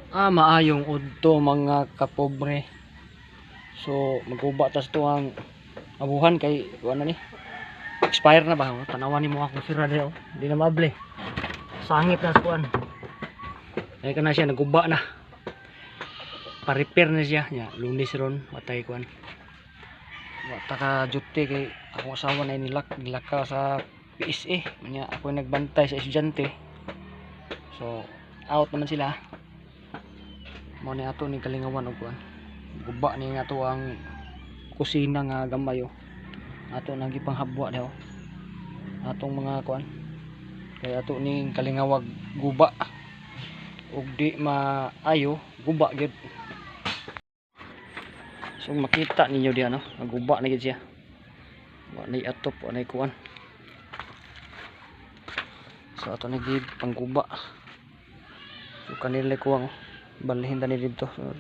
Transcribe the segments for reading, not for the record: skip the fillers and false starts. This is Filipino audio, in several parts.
Maayong udto mga kapobre. So maguba tas to ang abuhan kay ano ni expire na ba. Tanawan nimo ako sira daw. Di na mable. Sangit na kuan. Ay kana siya naguba na. Pa-repair na siya. Ya, Lunes ron watay kuan. Wata ka duty kay akong asawa na nilaka sa PSA. Nya ako nagbantay sa estudyante. So out naman sila. Mo ni ato ni kalingawan og kuan. Guba ni nga to ang kusina nga gamay oh. Ato nang gipanghabwa daw. Atong mga kuan. Kay ato ni kalingawag guba. Ug di maayo guba gyud. So makita ninyo diha no, naguba na gyud siya. Wa nay atop, wa nay kuan. So ato na gyud pangguba. So kanila kuwang balhin tani dito. So,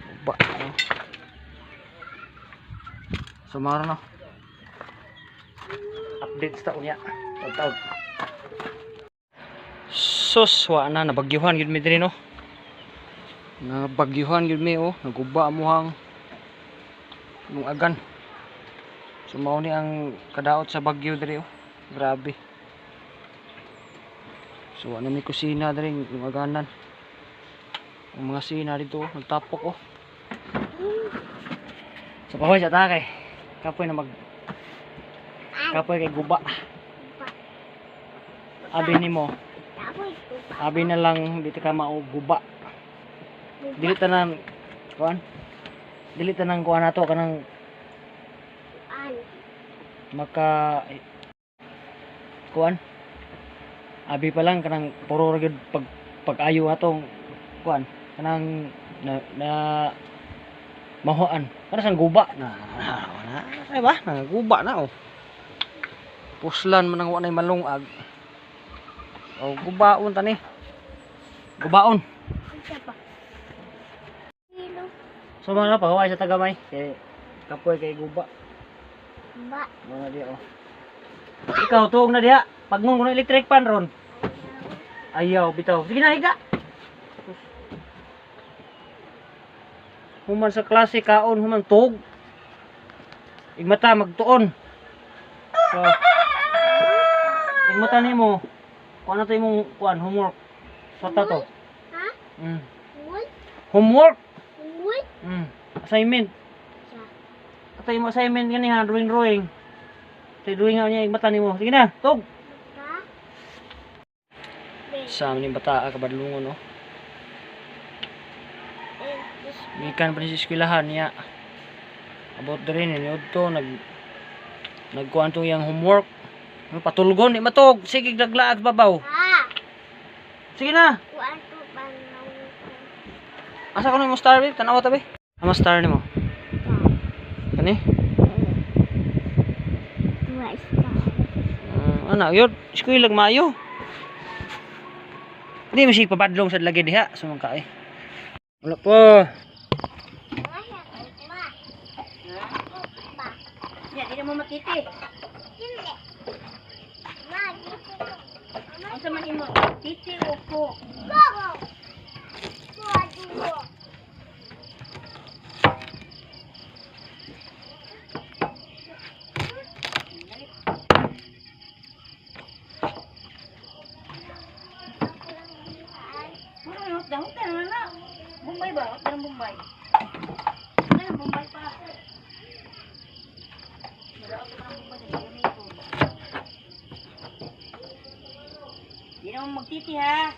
guba no. So maro no. Update sa unya. Taud. Sus wa na nabagyuhan gyud mi diri no. Nabagyuhan gyud mi oh, naguba amuhang nung agan. So mao ni ang kadaot sa bagyo diri oh. Grabe. So ano may kusina diri yung aganan. Ang mga sina dito oh, nagtapok oh. So pahoy sa takay. Kapoy kay guba. Abi nimo. Abi na lang dito ka mao guba. Dili tanan kuan. Dili tanang kuan nato kanang maka kuan. Abi pa lang kanang puro ra gyud pag-ayo atong kuan kanang na mahoan. Kana sang guba na ay ba? Guba na oh. Puslan man ang wa nay malungag. Oh, gubaon tani. Gubaon. So mga pagaway sa tagamay kay kapoy kay guba. Guba. Mga diya oh. Ikaw tuog na diha. Pagmong kuno electric pan ron. Ayaw bitaw. Sige na higa. Human sa klase kaon human tuog. Igmata magtuon. So igmata nimo. Kuan na to imong kuan homework. Sa to. Ha? Homework. Assignment. Atay mo assignment gani ha, drawing. Tay drawing nga niya mata nimo. Sige na, tug. Sa amin yung bata kabadlungon no. Mikan pa ni sa eskwelahan niya. About diri ni udto nagkuan to yang homework. Patulgon ni matog, sige daglaag babaw. Sige na. Asa ko na mo star be? Tanawa ta be? Ama star nimo? Kani? Ana, yun, eskwela lag maayo. Hindi mo siya papadlong sa lagi diha, sumangka eh. Wala po. Ya, hindi mo matiti. Ang sama mo, titi o po. Dahon ka naman na. Bombay ba? Huwag ka ng Bombay. Huwag ka ng Bombay pa. Madaot ka ng Bombay sa ganito. Hindi naman magtiti ha.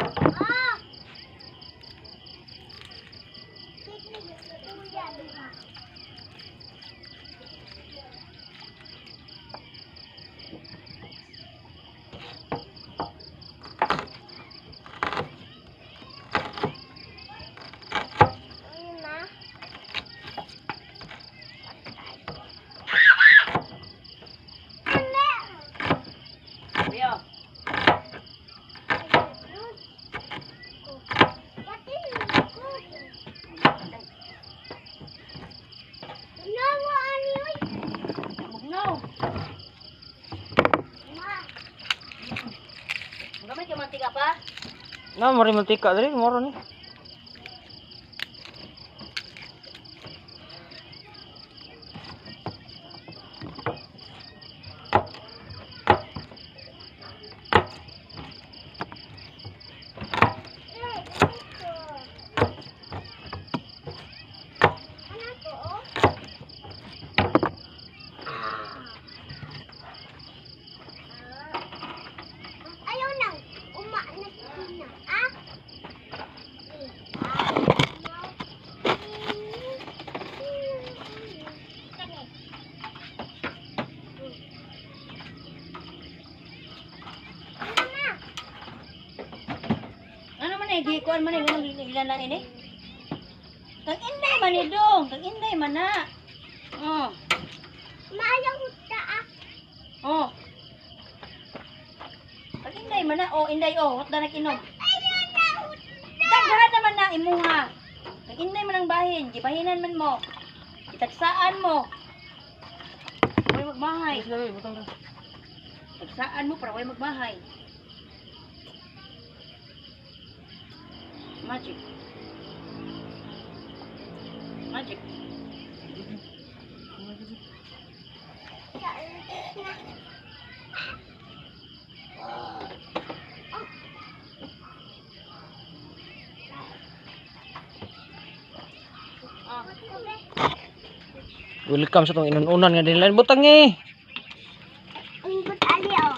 Gamay ka mantika pa? Na, mari mantika dali, moro ni. Nay, gikuan man ni ilan na ini. Tag inday man ni dong, tag inday man na. Oh. Maayaw ta ah. Oh. Tag inday man na. Oh, inday oh, hot na nakinom. Daghan naman na imuha. Tag inday man ang bahin, gibahinan man mo. Itagsaan mo. Way magbahay. Tagsaan mo para way magbahay. Magic. Magic. Welcome sa tong inununan nga dinlan butang eh. Ang gut ali oh.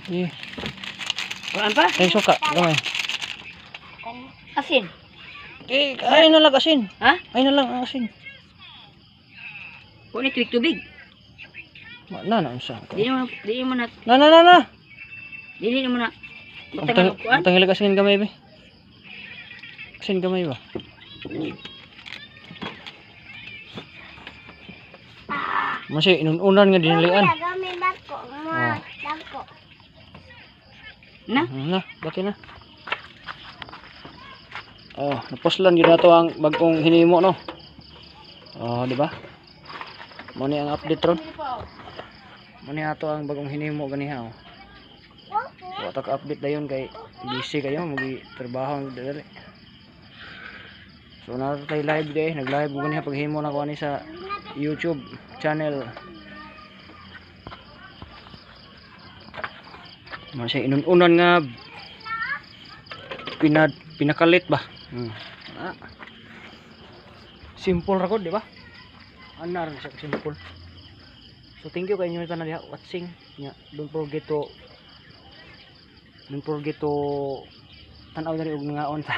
Eh, Kuan pa? ay suka gamay. Asin. Eh, ay na lang asin. Ha? Ay na lang ang asin. Kuan ni tubig. Na unsa. Di mo na Na. dili mo na. Ang Tangan kuan. tangilag asin gamay be. Asin gamay ba? Masih inununan nga dinalian. Gamay bako. Ah. Bako. Na? Na, bati na. Oh, napuslan gyud nato ang bagong hinimo no. Oh, di ba? Mo ni ang update ron. Mo ni ato ang bagong hinimo ganiha oh. Wa ta ka update dayon kay busy kayo magi trabaho ang dali. So na tayo live day, nag-live mo ganiha paghimo na ko ani sa YouTube channel. Masih inununan nga pinakalit ba? Simple ra ko, di ba? Anar siya simple. So thank you kay inyo tanan diha watching. Don't forget to tanaw na rin og ngaon ta.